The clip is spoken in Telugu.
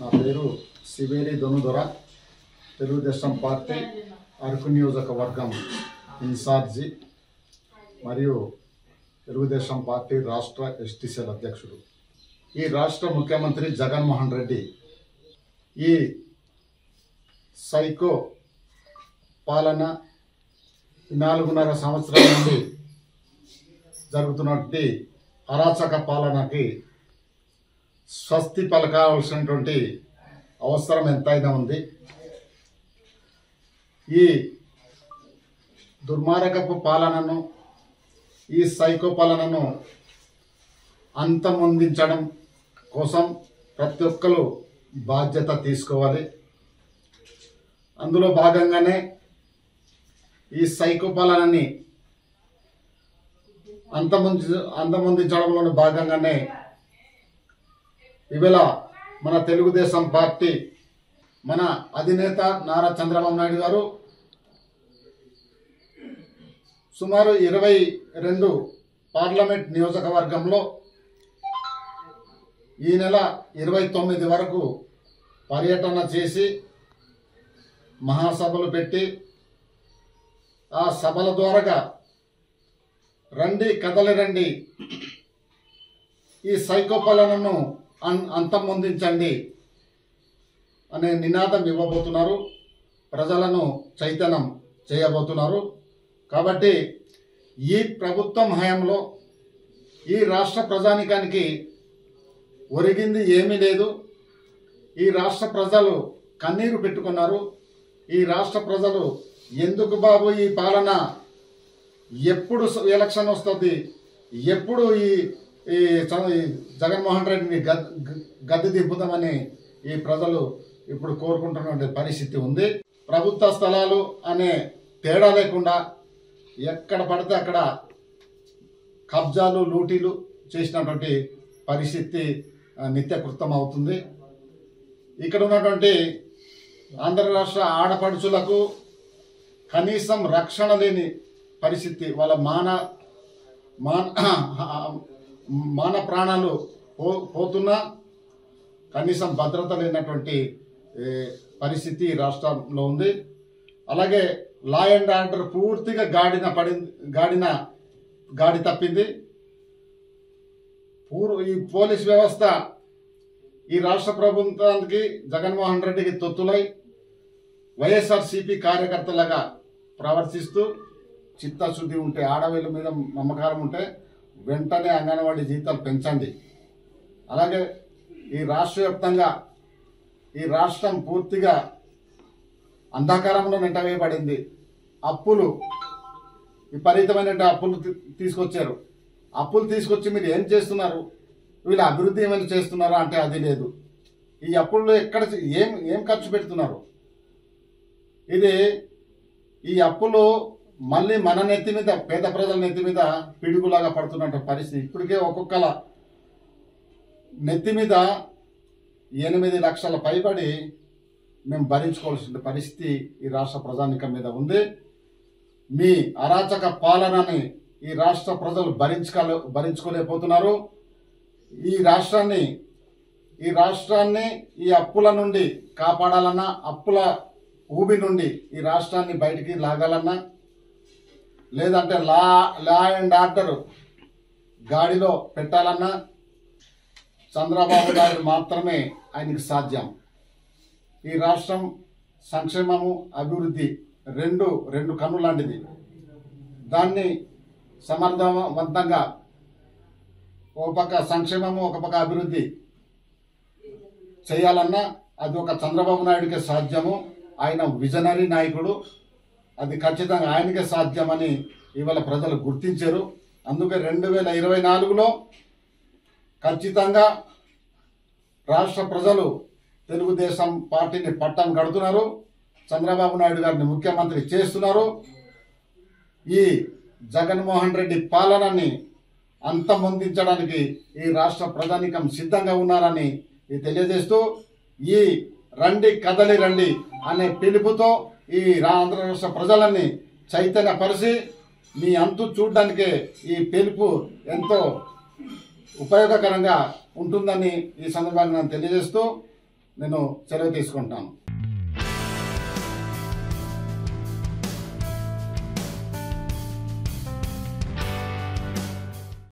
నా పేరు సివేరి ధనుధర, తెలుగుదేశం పార్టీ అరకు నియోజకవర్గం ఇన్ఛార్జి మరియు తెలుగుదేశం పార్టీ రాష్ట్ర ఎస్టీసీల అధ్యక్షుడు. ఈ రాష్ట్ర ముఖ్యమంత్రి జగన్మోహన్ రెడ్డి ఈ సైకో పాలన 4.5 సంవత్సరాల నుండి జరుగుతున్నటువంటి అరాచక పాలనకి స్వస్తి పలకాల్సినటువంటి అవసరం ఎంతైనా ఉంది. ఈ దుర్మార్గపు పాలనను, ఈ సైకో పాలనను అంతమొందించడం కోసం ప్రతి ఒక్కరు బాధ్యత తీసుకోవాలి. అందులో భాగంగానే ఈ సైకో పాలనని అంతమొందించడంలో భాగంగానే ఇవాళ మన తెలుగుదేశం పార్టీ మన అధినేత నారా చంద్రబాబు నాయుడు గారు సుమారు 22 పార్లమెంట్ నియోజకవర్గంలో ఈ నెల 29 వరకు పర్యటన చేసి మహాసభలు పెట్టి ఆ సభల ద్వారా రండి కదలి రండి, ఈ సైకో పాలనను అంతమొందించండి అనే నినాదం ఇవ్వబోతున్నారు. ప్రజలను చైతన్యం చేయబోతున్నారు. కాబట్టి ఈ ప్రభుత్వం హయాంలో ఈ రాష్ట్ర ప్రజానికానికి ఒరిగింది ఏమీ లేదు. ఈ రాష్ట్ర ప్రజలు కన్నీరు పెట్టుకున్నారు. ఈ రాష్ట్ర ప్రజలు ఎందుకు బాబు ఈ పాలన, ఎప్పుడు ఎలక్షన్ వస్తుంది, ఎప్పుడు ఈ జగన్మోహన్ రెడ్డిని గద్దె దింపుదామని ఈ ప్రజలు ఇప్పుడు కోరుకుంటున్న పరిస్థితి ఉంది. ప్రభుత్వ స్థలాలు అనే తేడా లేకుండా ఎక్కడ పడితే అక్కడ కబ్జాలు, లూటీలు చేసినటువంటి పరిస్థితి నిత్యకృతం అవుతుంది. ఇక్కడ ఉన్నటువంటి ఆంధ్ర రాష్ట్ర ఆడపడుచులకు కనీసం రక్షణ లేని పరిస్థితి, వాళ్ళ మాన ప్రాణాలు పోతున్నా కనీసం భద్రత లేనటువంటి పరిస్థితి రాష్ట్రంలో ఉంది. అలాగే లా అండ్ ఆర్డర్ పూర్తిగా గాడి తప్పింది. ఈ పోలీస్ వ్యవస్థ ఈ రాష్ట్ర ప్రభుత్వానికి జగన్మోహన్ రెడ్డికి తొత్తులై వైఎస్ఆర్సీపీ కార్యకర్తలుగా ప్రవర్తిస్తూ చిత్తశుద్ధి ఉంటే, ఆడవాళ్ళ మీద మమకారం ఉంటే వెంటనే అంగన్వాడీ జీతాలు పెంచండి. అలాగే ఈ రాష్ట్ర వ్యాప్తంగా ఈ రాష్ట్రం పూర్తిగా అంధకారంలో నెట్టవేయబడింది. అప్పులు, విపరీతమైన అప్పులు తీసుకొచ్చారు. అప్పులు తీసుకొచ్చి మీరు ఏం చేస్తున్నారు, వీళ్ళు అభివృద్ధి ఏమైనా చేస్తున్నారా అంటే అది లేదు. ఈ అప్పుల్లో ఎక్కడ ఏం ఖర్చు పెడుతున్నారు? ఈ అప్పులు మళ్ళీ మన నెత్తి మీద, పేద ప్రజల నెత్తి మీద పిడుగులాగా పడుతున్న పరిస్థితి. ఇప్పటికే ఒక్కొక్కల నెత్తి మీద 8 లక్షల పైబడి మేము భరించుకోవాల్సిన పరిస్థితి ఈ రాష్ట్ర ప్రజానికం మీద ఉంది. మీ అరాచక పాలనని ఈ రాష్ట్ర ప్రజలు భరించుకోలేకపోతున్నారు. ఈ రాష్ట్రాన్ని ఈ అప్పుల నుండి కాపాడాలన్నా, అప్పుల ఊబి నుండి ఈ రాష్ట్రాన్ని బయటికి లాగాలన్నా, లేదంటే లా అండ్ ఆర్డర్ గాడిలో పెట్టాలన్నా చంద్రబాబు నాయుడు మాత్రమే ఆయనకి సాధ్యం. ఈ రాష్ట్రం సంక్షేమము, అభివృద్ధి రెండు కన్ను లాంటిది. దాన్ని సమర్థవంతంగా ఒక పక్క సంక్షేమము, ఒక పక్క అభివృద్ధి చేయాలన్నా అది ఒక చంద్రబాబు నాయుడికే సాధ్యము. ఆయన విజనరీ నాయకుడు, అది ఖచ్చితంగా ఆయనకే సాధ్యమని ఇవాళ ప్రజలు గుర్తించారు. అందుకే 2024లో ఖచ్చితంగా రాష్ట్ర ప్రజలు తెలుగుదేశం పార్టీని పట్టం కడుతున్నారు. చంద్రబాబు నాయుడు గారిని ముఖ్యమంత్రి చేస్తున్నారు. ఈ జగన్మోహన్ రెడ్డి పాలనని అంతమొందించడానికి ఈ రాష్ట్ర ప్రజానికం సిద్ధంగా ఉన్నారని తెలియజేస్తూ, ఈ రండి కదలి రండి అనే పిలుపుతో ఈ ఆంధ్ర రాష్ట్ర ప్రజలని చైతన్యపరిచి మీ అంతు చూడడానికే ఈ పిలుపు ఎంతో ఉపయోగకరంగా ఉంటుందని ఈ సందర్భంగా నేను తెలియజేస్తూ నేను సెలవు తీసుకుంటాను.